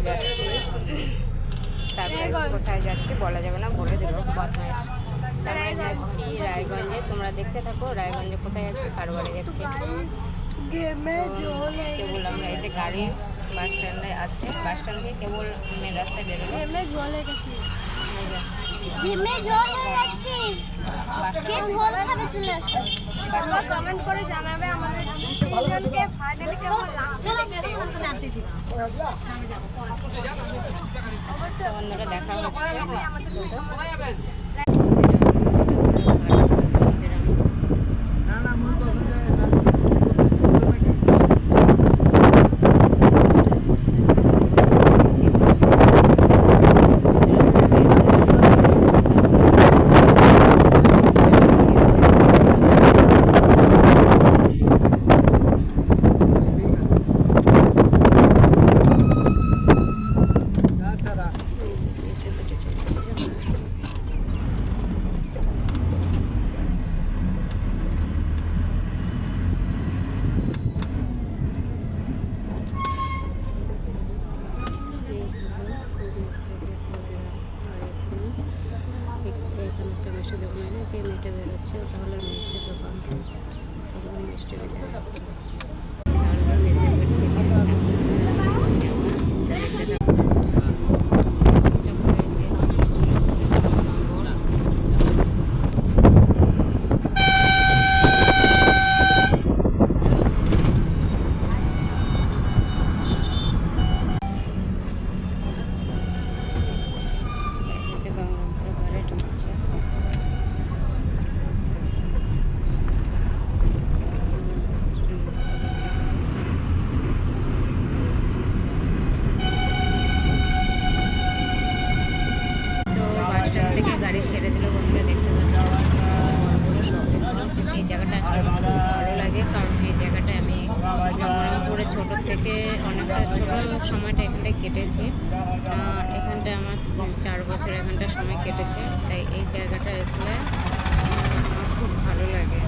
যাচ্ছি, সারপ্রাইজ কোথায় যাচ্ছি বলা যাবে না, বলে দেবো বদমাইশ। আমরা যাচ্ছি রায়গঞ্জে, তোমরা দেখতে থাকো রায়গঞ্জে কোথায় যাচ্ছি, কার বাড়ি যাচ্ছি। কেবল আমরা এতে গাড়ি বাস স্ট্যান্ডে আছে, বাস স্ট্যান্ড থেকে কেবল মেন রাস্তায় বেরোবো। কমেন্ট করে জানাবে আমাদের তিনজনকে ফাইনালি কেমন লাগছে দেখতে। বন্ধুরা দেখা হচ্ছে। যে মেয়েটা বেরোচ্ছে ওটা হলো মিষ্টির দোকান, মিষ্টি থেকে গাড়ি ছেড়ে দিল। বন্ধুরা দেখতে পাচ্ছি এই জায়গাটা আমার খুব ভালো লাগে, কারণ এই জায়গাটা আমি জঙ্গলপুরে ছোটোর থেকে অনেকটা ছোটো সময়টা এখানটায় কেটেছি। এখানটা আমার 4 বছর এখানটা সময় কেটেছে, তাই এই জায়গাটা আসলে আমার খুব ভালো লাগে।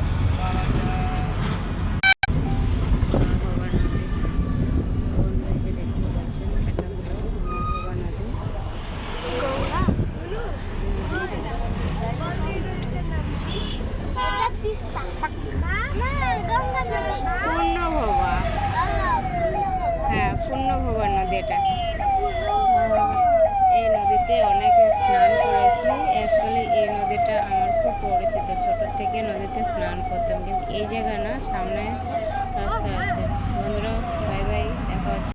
পূর্ণভবা নদী এটা। এই নদীতে অনেকে স্নান করেছি। অ্যাকচুয়ালি এই নদীটা আমার খুব পরিচিত, ছোটোর থেকে নদীতে স্নান করতাম, কিন্তু এই জায়গা না, সামনে রাস্তা আছে। বন্ধুরা বাই বাই, দেখা হচ্ছে।